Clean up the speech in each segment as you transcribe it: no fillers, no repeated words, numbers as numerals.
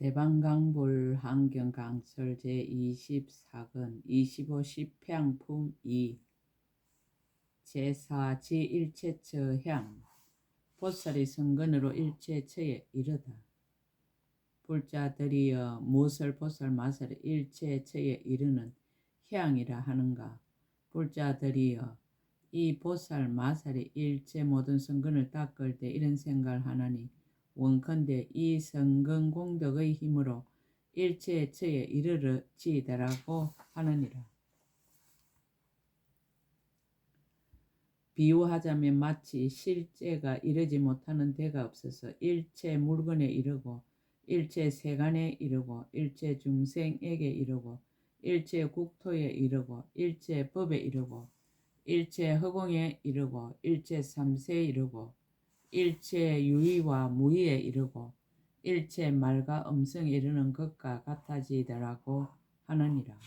대방강불 환경강설 제24권 25 10평품 2 제4 지일체처 향 보살이 성근으로 일체처에 이르다. 불자들이여 무엇을 보살 마살의 일체처에 이르는 향이라 하는가. 불자들이여 이 보살 마살의 일체 모든 성근을 닦을 때 이런 생각을 하나니 원컨대 이 성근 공덕의 힘으로 일체처에 이르러지이다라고 하느니라. 비유하자면 마치 실제가 이르지 못하는 데가 없어서 일체 물건에 이르고 일체 세간에 이르고 일체 중생에게 이르고 일체 국토에 이르고 일체 법에 이르고 일체 허공에 이르고 일체 삼세에 이르고 일체 유의와 무의에 이르고 일체 말과 음성에 이르는 것과 같아지더라고 하느니라.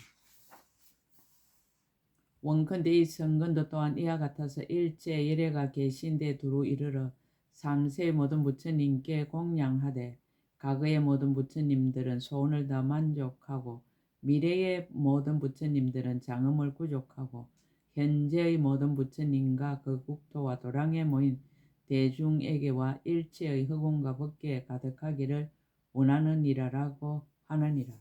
원컨대 이 성근도 또한 이와 같아서 일체 열애가 계신데 두루 이르러 삼세의 모든 부처님께 공양하되 과거의 모든 부처님들은 소원을 다 만족하고 미래의 모든 부처님들은 장엄을 구족하고 현재의 모든 부처님과 그 국토와 도량에 모인 대중에게와 일체의 허공과 법계에 가득하기를 원하느니라라고 하느니라.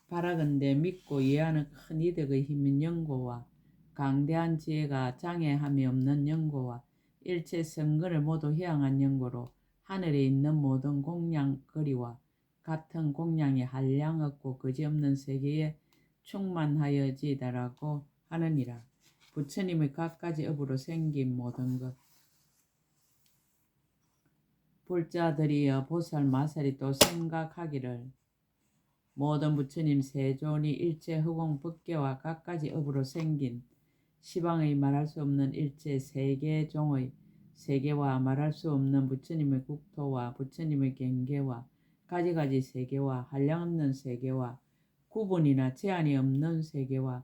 바라건대 믿고 이해하는 큰 이득의 힘인 영고와 강대한 지혜가 장애함이 없는 영고와 일체 성근을 모두 해양한 영고로 하늘에 있는 모든 공양거리와 같은 공양이 한량 없고 그지없는 세계에 충만하여지다라고 하느니라. 부처님의 갖가지 업으로 생긴 모든 것. 불자들이여 보살 마살이 또 생각하기를 모든 부처님 세존이 일체 허공 법계와 갖가지 업으로 생긴 시방의 말할 수 없는 일체 세계종의 세계와 말할 수 없는 부처님의 국토와 부처님의 경계와 가지가지 세계와 한량없는 세계와 구분이나 제한이 없는 세계와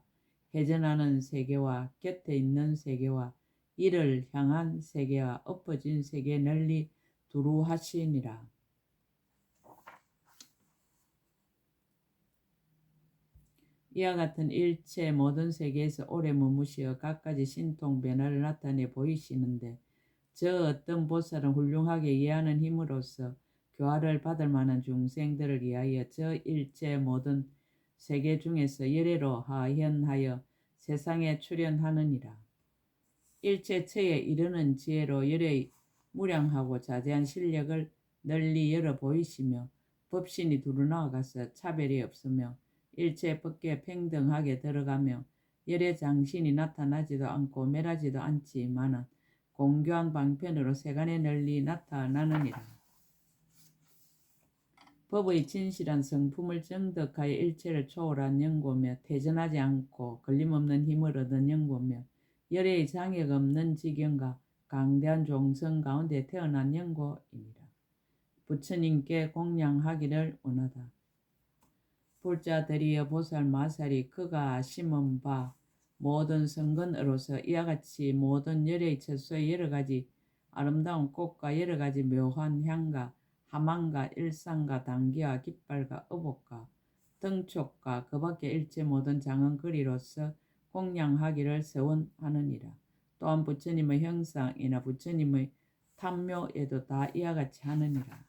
회전하는 세계와 곁에 있는 세계와 이를 향한 세계와 엎어진 세계 널리 두루 하시니라. 이와 같은 일체 모든 세계에서 오래 머무시어 갖가지 신통 변화를 나타내 보이시는데 저 어떤 보살은 훌륭하게 이해하는 힘으로써 교화를 받을 만한 중생들을 위하여 저 일체 모든 세계 중에서 열애로 하현하여 세상에 출현하느니라. 일체처에 이르는 지혜로 열애의 무량하고 자제한 실력을 널리 열어 보이시며 법신이 두루 나아가서 차별이 없으며 일체 법계에 평등하게 들어가며 열의 장신이 나타나지도 않고 멸하지도 않지만은 공교한 방편으로 세간에 널리 나타나느니라. 법의 진실한 성품을 정덕하여 일체를 초월한 영고며 퇴전하지 않고 걸림없는 힘을 얻은 영고며 열의 장애가 없는 지경과 강대한 종성 가운데 태어난 영고이니라. 부처님께 공양하기를 원하다. 불자들이여 보살 마살이 그가 심은 바 모든 성근으로서 이와 같이 모든 열의 처소의 여러가지 아름다운 꽃과 여러가지 묘한 향과 하만과 일상과 단기와 깃발과 의복과 등촉과 그 밖에 일체 모든 장언거리로서 공양하기를 서원하느니라. 또한 부처님의 형상이나 부처님의 탐묘에도 다 이와 같이 하느니라.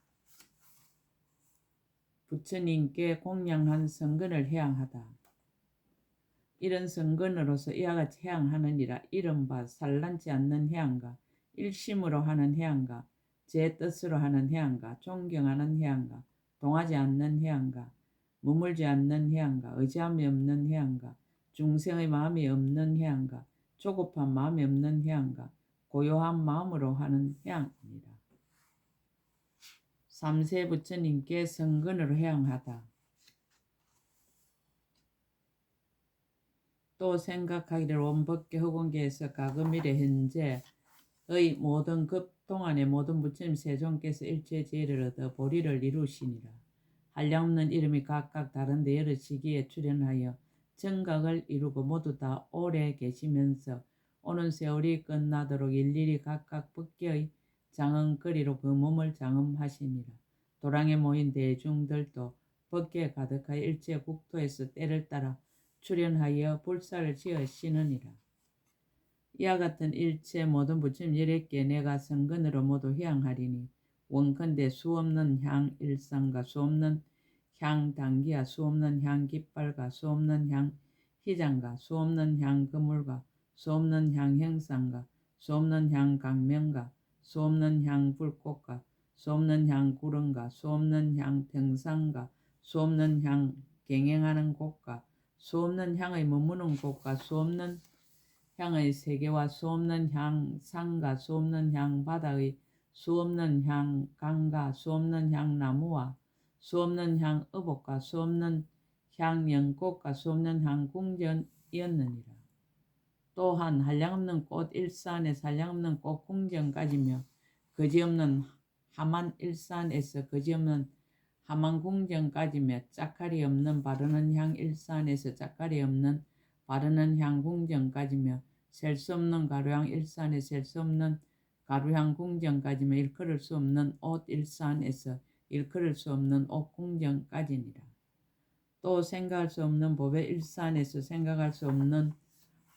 부처님께 공양한 성근을 해양하다. 이런 성근으로서 이와 같이 해양하느니라. 이른바 산란치 않는 해양과 일심으로 하는 해양과 제 뜻으로 하는 해양과 존경하는 해양과 동하지 않는 해양과 머물지 않는 해양과 의지함이 없는 해양과 중생의 마음이 없는 해양과 조급한 마음이 없는 해양과 고요한 마음으로 하는 해양이니라. 삼세 부처님께 성근으로 해양하다. 또 생각하기를 원법계 허공계에서 가금일의 현재의 모든 급 동안의 모든 부처님 세존께서 일체 지혜를 얻어 보리를 이루시니라. 한량없는 이름이 각각 다른데 여러 시기에 출현하여 정각을 이루고 모두 다 오래 계시면서 오는 세월이 끝나도록 일일이 각각 법계의 장엄거리로 그 몸을 장엄하시니라. 도랑에 모인 대중들도 법계에 가득하여 일체 국토에서 때를 따라 출현하여 불사를 지어 시느니라. 이와 같은 일체 모든 부처님 11개 내가 성근으로 모두 회양하리니 원컨대 수없는 향 일상과 수없는 향 단기와 수없는 향 깃발과 수없는 향 희장과 수없는 향 그물과 수없는 향 형상과 수없는 향 강명과 수없는 향 불꽃과 수없는 향 구름과 수없는 향 평상과 수없는 향 경행하는 곳과 수없는 향의 머무는 곳과 수없는 향의 세계와 수없는 향 산과 수없는 향 바다의 수없는 향 강과 수없는 향 나무와 수없는 향 어복과 수없는 향 연꽃과 수없는 향 궁전이었느니라. 또한 한량없는 꽃 일산에서 한량없는 꽃 궁전까지며 거지없는 하만 일산에서 거지없는 하만 궁전까지며 짝갈이 없는 바르는 향 일산에서 짝갈이 없는 바르는 향 궁전까지며 셀 수 없는 가루향 일산에서 셀 수 없는 가루향 궁전까지며 일컬을 수 없는 옷 일산에서 일컬을 수 없는 옷 궁전까지니라. 또 생각할 수 없는 법의 일산에서 생각할 수 없는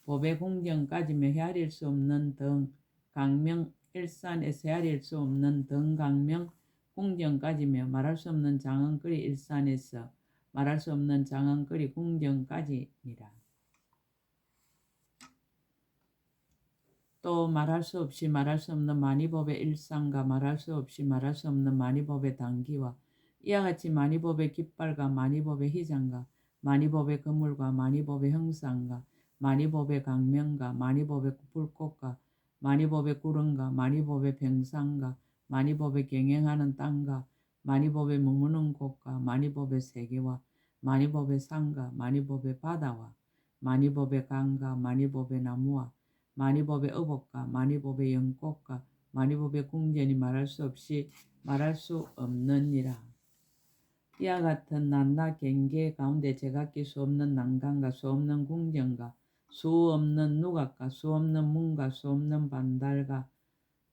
법의 궁전까지며 헤아릴 수 없는 등 강명 일산에서 헤아릴 수 없는 등 강명 궁전까지며 말할 수 없는 장언거리 일산에서 말할 수 없는 장언거리 궁전까지니라. 또 말할 수 없이 말할 수 없는 만이법의 일상과 말할 수 없이 말할 수 없는 만이법의 단기와 이와 같이 만이법의 깃발과 만이법의 희장과 만이법의 그물과 만이법의 형상과 만이법의 강명과 만이법의 불꽃과 만이법의 구름과 만이법의 병상과 만이법의 경행하는 땅과 만이법의 머무는 곳과 만이법의 세계와 만이법의 산과 만이법의 바다와 만이법의 강과 만이법의 나무와 만이법의 어복과 만이법의 연꽃과 만이법의 궁전이 말할 수 없이 말할 수 없느니라. 이와 같은 난나 경계 가운데 제각기 수없는 난간과 수없는 궁전과 수없는 누각과 수없는 문과 수없는 반달과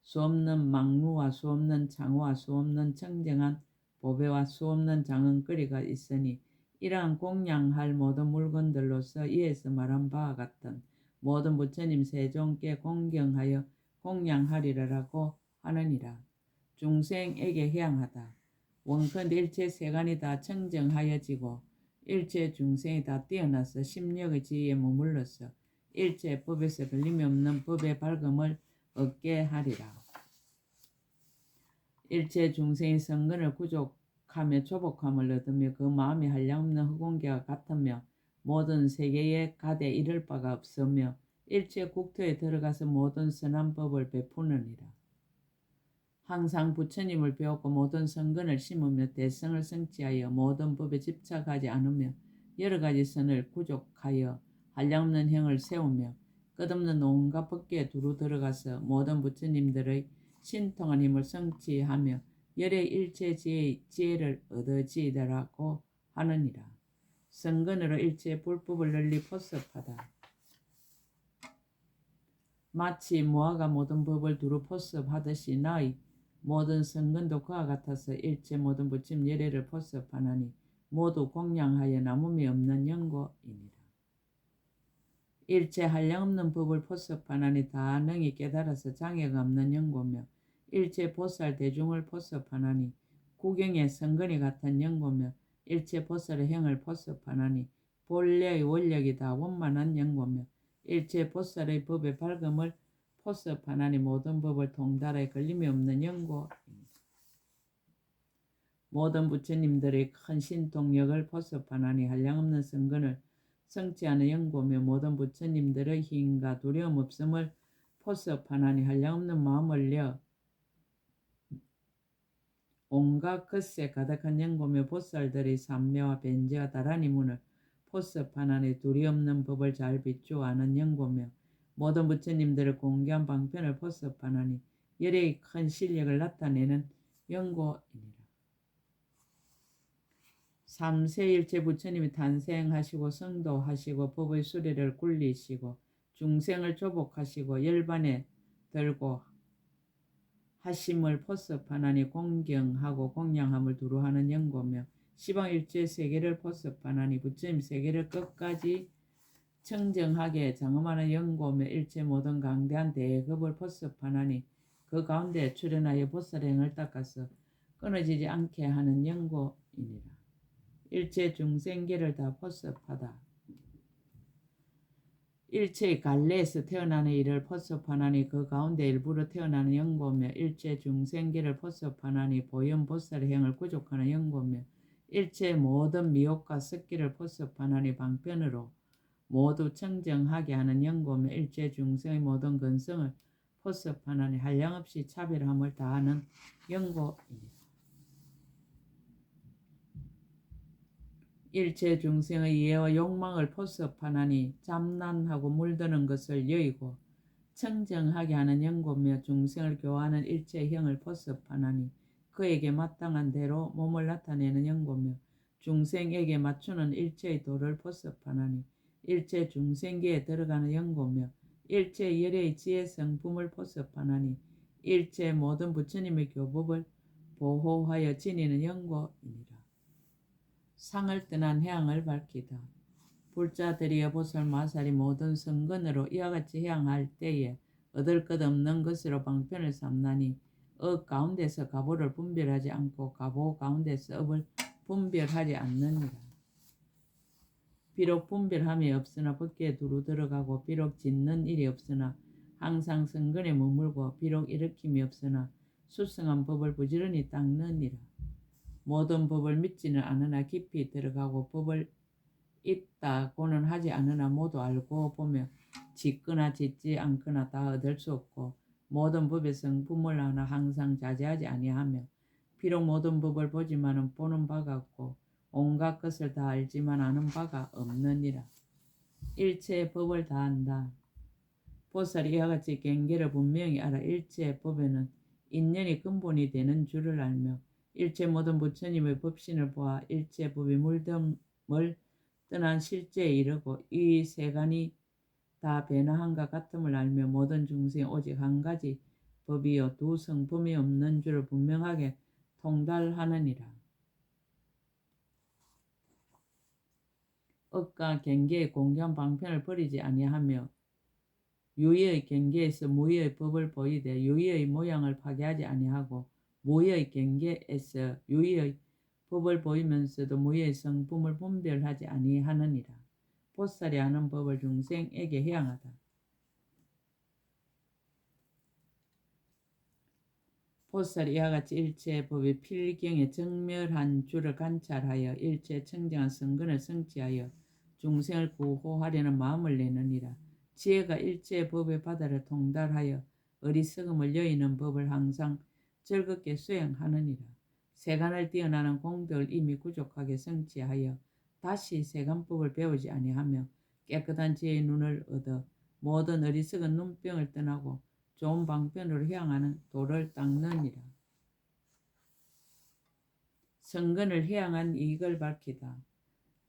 수없는 망루와 수없는 창호와 수없는 청정한 보배와 수없는 장언거리가 있으니 이러한 공양할 모든 물건들로서 이에서 말한 바와 같은 모든 부처님 세종께 공경하여 공양하리라고 하느니라. 중생에게 해양하다. 원컨대 일체 세간이 다 청정하여지고 일체 중생이 다 뛰어나서 심력의 지위에 머물러서 일체 법에서 걸림이 없는 법의 밝음을 얻게 하리라. 일체 중생이 성근을 구족하며 조복함을 얻으며 그 마음이 한량없는 흑공기와 같으며 모든 세계에 가되 이를 바가 없으며 일체 국토에 들어가서 모든 선한 법을 베푸느니라. 항상 부처님을 배웠고 모든 성근을 심으며 대성을 성취하여 모든 법에 집착하지 않으며 여러 가지 선을 구족하여 한량없는 형을 세우며 끝없는 온갖 법계에 두루 들어가서 모든 부처님들의 신통한 힘을 성취하며 열의 일체 지혜를 얻어지이다라고 하느니라. 성근으로 일체 불법을 널리 포섭하다. 마치 모아가 모든 법을 두루 포섭하듯이 나의 모든 성근도 그와 같아서 일체 모든 부처님 열애를 포섭하나니 모두 공양하여 남음이 없는 영고이니라. 일체 한량없는 법을 포섭하나니 다 능히 깨달아서 장애가 없는 영고며 일체 보살 대중을 포섭하나니 구경의 성근이 같은 영고며 일체 보살의 행을 포섭하나니 본래의 원력이 다 원만한 영고며 일체 보살의 법의 밝음을 포섭하나니 모든 법을 통달하여 걸림이 없는 영고입니다. 모든 부처님들의 큰 신통력을 포섭하나니 한량없는 성근을 성취하는 영고며 모든 부처님들의 힘과 두려움 없음을 포섭하나니 한량없는 마음을 려 온갖 것에 가득한 영고며 보살들의 삼매와 변제와 다란히 문을 포섭하나니 두려움없는 법을 잘 비추어 아는 영고며 모든 부처님들의 공개한 방편을 포섭하나니 열의 큰 실력을 나타내는 영고이니라. 삼세일체 부처님이 탄생하시고 성도하시고 법의 수레를 굴리시고 중생을 조복하시고 열반에 들고 하심을 포섭하나니 공경하고 공양함을 두루하는 연고며 시방일체 세계를 포섭하나니 부처님 세계를 끝까지 청정하게 장엄하는 연고며 일체 모든 강대한 대급을 포섭하나니 그 가운데 출현하여 보살행을 닦아서 끊어지지 않게 하는 연고이니라. 일체 중생계를 다 포섭하다. 일체의 갈래에서 태어나는 이를 포섭하나니 그 가운데 일부러 태어나는 연고며 일체 중생계를 포섭하나니 보현보살의 행을 구족하는 연고며 일체 모든 미혹과 습기를 포섭하나니 방편으로 모두 청정하게 하는 연고며 일체 중생의 모든 근성을 포섭하나니 한량없이 차별함을 다하는 연고입니다. 일체 중생의 이해와 욕망을 포섭하나니 잠난하고 물드는 것을 여의고 청정하게 하는 연고며 중생을 교화하는 일체의 형을 포섭하나니 그에게 마땅한 대로 몸을 나타내는 연고며 중생에게 맞추는 일체의 도를 포섭하나니 일체 중생계에 들어가는 연고며 일체 열의 지혜 성품을 포섭하나니 일체 모든 부처님의 교법을 보호하여 지니는 연고이니라. 상을 떠난 해양을 밝히다. 불자들이여 보살마살이 모든 성근으로 이와 같이 해양할 때에 얻을 것 없는 것으로 방편을 삼나니 가운데서 가보를 분별하지 않고 가보 가운데서 업을 분별하지 않느니라. 비록 분별함이 없으나 법계에 두루 들어가고 비록 짓는 일이 없으나 항상 성근에 머물고 비록 일으킴이 없으나 수승한 법을 부지런히 닦느니라. 모든 법을 믿지는 않으나 깊이 들어가고 법을 있다고는 하지 않으나 모두 알고 보며 짓거나 짓지 않거나 다 얻을 수 없고 모든 법의 성품을 하나 항상 자제하지 아니하며 비록 모든 법을 보지만은 보는 바가 없고 온갖 것을 다 알지만 아는 바가 없느니라. 일체의 법을 다 안다. 보살이 이와 같이 경계를 분명히 알아 일체의 법에는 인연이 근본이 되는 줄을 알며 일체 모든 부처님의 법신을 보아 일체 법이 물됨을 떠난 실제에 이르고 이 세간이 다 변화함과 같음을 알며 모든 중생이 오직 한 가지 법이요 두 성품이 없는 줄을 분명하게 통달하느니라. 억과 경계의 공견 방편을 버리지 아니하며 유의의 경계에서 무의의 법을 보이되 유의의 모양을 파괴하지 아니하고 무의의 경계에서 유의의 법을 보이면서도 무의의 성품을 분별하지 아니하느니라. 보살이 하는 법을 중생에게 해양하다. 보살이 이와 같이 일체의 법이 필경에 정멸한 줄을 관찰하여 일체 청정한 성근을 성취하여 중생을 구호하려는 마음을 내느니라. 지혜가 일체의 법의 바다를 통달하여 어리석음을 여의는 법을 항상 즐겁게 수행하느니라. 세간을 뛰어나는 공덕을 이미 부족하게 성취하여 다시 세간법을 배우지 아니하며 깨끗한 지혜의 눈을 얻어 모든 어리석은 눈병을 떠나고 좋은 방편으로 향하는 도를 닦느니라. 성근을 향한 이익을 밝히다.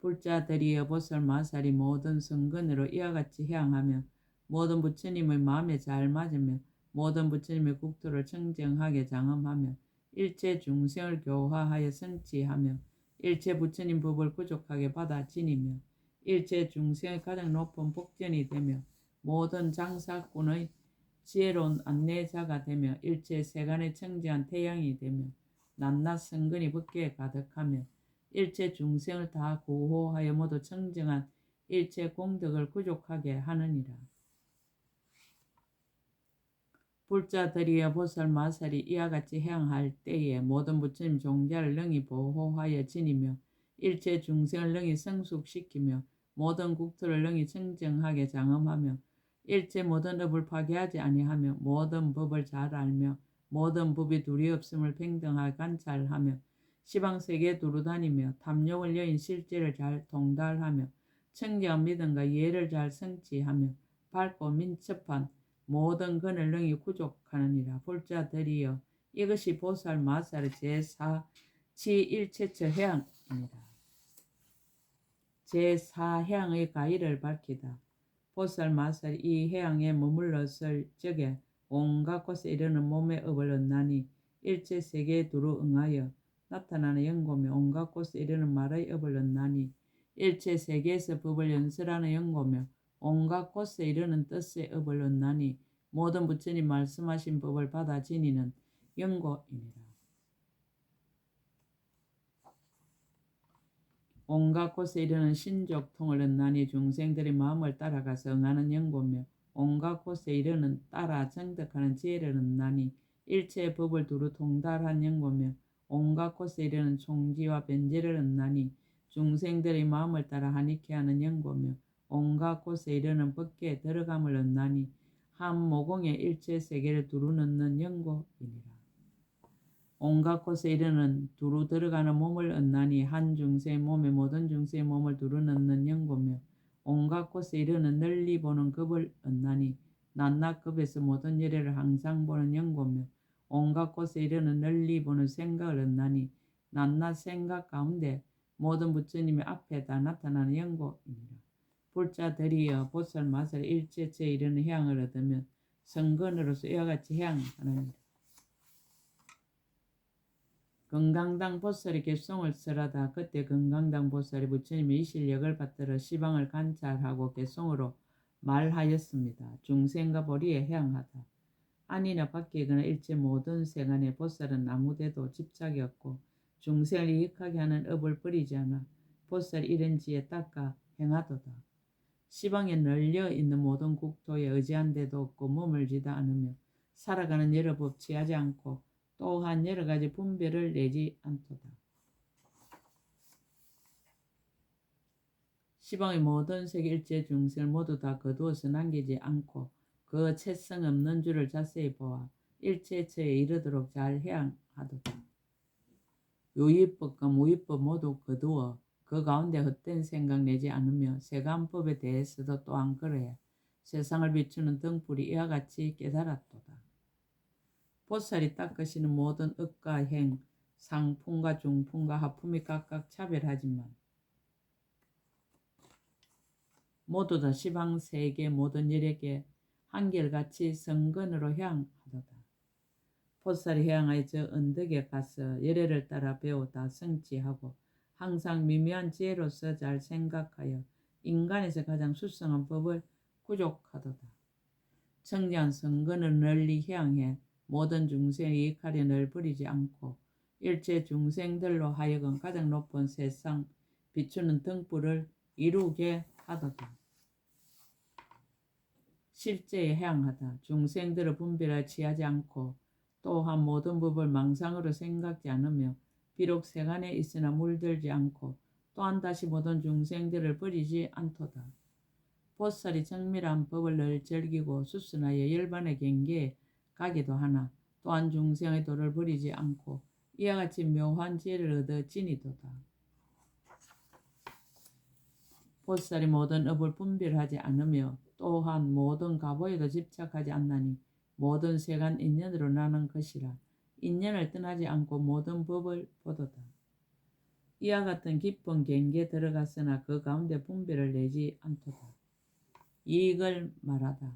불자들이여 보살마살이 모든 성근으로 이와 같이 향하며 모든 부처님의 마음에 잘 맞으며 모든 부처님의 국토를 청정하게 장엄하며 일체 중생을 교화하여 성취하며 일체 부처님 법을 부족하게 받아 지니며 일체 중생의 가장 높은 복전이 되며 모든 장사꾼의 지혜로운 안내자가 되며 일체 세간의 청정한 태양이 되며 낱낱 성근이 법계에 가득하며 일체 중생을 다 구호하여 모두 청정한 일체 공덕을 구족하게 하느니라. 불자들이여 보살마살이 이와 같이 행할 때에 모든 부처님 종자를 능히 보호하여 지니며 일체 중생을 능히 성숙시키며 모든 국토를 능히 청정하게 장엄하며 일체 모든 업을 파괴하지 아니하며 모든 법을 잘 알며 모든 법이 두려없음을 평등하게 관찰하며 시방세계에 두루다니며 탐욕을 여인 실제를 잘 통달하며 청정한 믿음과 이해를 잘 성취하며 밝고 민첩한 모든 근을 능히 구족하느니라. 불자들이여 이것이 보살마살의 제4치1체처 해양입니다. 제4해양의 가의를 밝히다. 보살마살이 이 해양에 머물렀을 적에 온갖 곳에 이르는 몸의 업을 얻나니 일체 세계에 두루 응하여 나타나는 연고며 온갖 곳에 이르는 말의 업을 얻나니 일체 세계에서 법을 연설하는 연고며 온갖 곳에 이르는 뜻의 업을 얻나니 모든 부처님 말씀하신 법을 받아 지니는 연고이니라. 온갖 곳에 이르는 신족통을 얻나니 중생들의 마음을 따라가서 응하는 연고며 온갖 곳에 이르는 따라 정득하는 지혜를 얻나니 일체의 법을 두루 통달한 연고며 온갖 곳에 이르는 총지와 변제를 얻나니 중생들의 마음을 따라 하니케 하는 연고며 온갖 곳에 이르는 법계에 들어감을 얻나니 한 모공의 일체 세계를 두루 넣는 연고이니라. 온갖 곳에 이르는 두루 들어가는 몸을 얻나니 한 중생의 몸에 모든 중생의 몸을 두루 넣는 연고며 온갖 곳에 이르는 널리 보는 급을 얻나니 낮낮 급에서 모든 예례를 항상 보는 연고며 온갖 곳에 이르는 널리 보는 생각을 얻나니 낮낮 생각 가운데 모든 부처님의 앞에다 나타나는 연고이니라. 불자들이여 보살 마살 일체처에 이르는 향을 얻으면 성근으로서 이와 같이 향하느니라. 건강당 보살이 개송을 설하다 그때 건강당 보살이 부처님의 이 실력을 받들어 시방을 관찰하고 개송으로 말하였습니다. 중생과 보리에 향하다. 안이나 밖이거나 일체 모든 세간에 보살은 아무데도 집착이 없고 중생을 이익하게 하는 업을 버리지 않아 보살 이런 지에 닦아 행하도다. 시방에 널려 있는 모든 국토에 의지한 데도 없고 머물지도 않으며 살아가는 여러 법 취하지 않고 또한 여러 가지 분별을 내지 않도다. 시방의 모든 세계 일체 중생을 모두 다 거두어서 남기지 않고 그 채성 없는 줄을 자세히 보아 일체처에 이르도록 잘 해양하도다. 유의법과 무의법 모두 거두어 그 가운데 헛된 생각 내지 않으며 세간법에 대해서도 또한 그러해 세상을 비추는 등불이 이와 같이 깨달았도다. 보살이 닦으시는 모든 업과 행, 상품과 중품과 하품이 각각 차별하지만 모두 다 시방세계 모든 일에게 한결같이 성근으로 향하도다. 보살이 향하여 저 언덕에 가서 열애를 따라 배우다 성취하고 항상 미묘한 지혜로서 잘 생각하여 인간에서 가장 수성한 법을 구족하도다. 청량 성근을 널리 향해 모든 중생을 이익하려 늘 버리지 않고 일체 중생들로 하여금 가장 높은 세상 비추는 등불을 이루게 하도다. 실제에 향하다. 중생들을 분별하여 취하지 않고 또한 모든 법을 망상으로 생각지 않으며 비록 세간에 있으나 물들지 않고 또한 다시 모든 중생들을 버리지 않도다. 보살이 정밀한 법을 늘 즐기고 수순하여 열반의 경계에 가기도 하나 또한 중생의 도를 버리지 않고 이와 같이 묘한 지혜를 얻어 지니도다. 보살이 모든 업을 분별하지 않으며 또한 모든 가보에도 집착하지 않나니 모든 세간 인연으로 나는 것이라 인연을 떠나지 않고 모든 법을 보도다. 이와 같은 깊은 경계에 들어갔으나 그 가운데 분별을 내지 않도다. 이익을 말하다.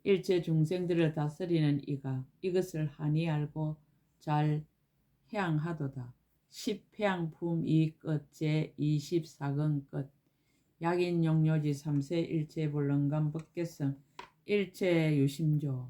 일체 중생들을 다스리는 이가 이것을 한이 알고 잘 해양하도다. 10해양품 이끝 제24권 끝 약인용료지 3세 일체 불능감 법계성 일체 유심조